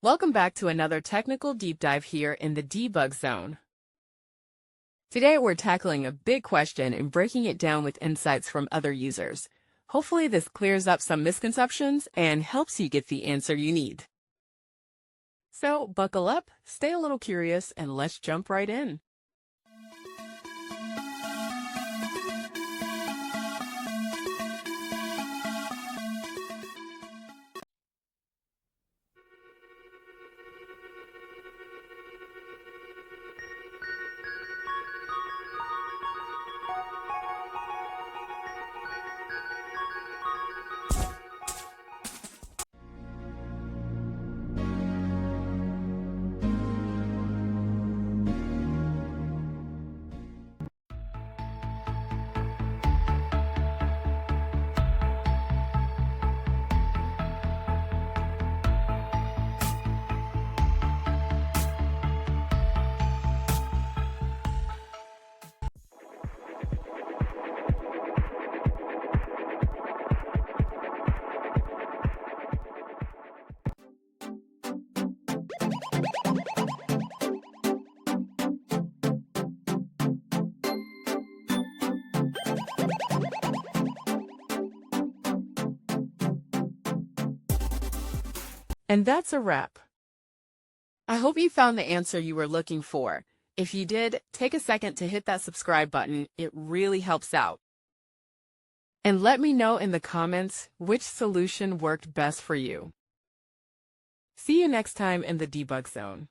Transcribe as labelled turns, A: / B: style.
A: Welcome back to another technical deep dive here in the debug zone. Today we're tackling a big question and breaking it down with insights from other users. Hopefully this clears up some misconceptions and helps you get the answer you need. So buckle up, stay a little curious, and let's jump right in. And that's a wrap. I hope you found the answer you were looking for. If you did, take a second to hit that subscribe button. It really helps out. And let me know in the comments which solution worked best for you. See you next time in the debug zone.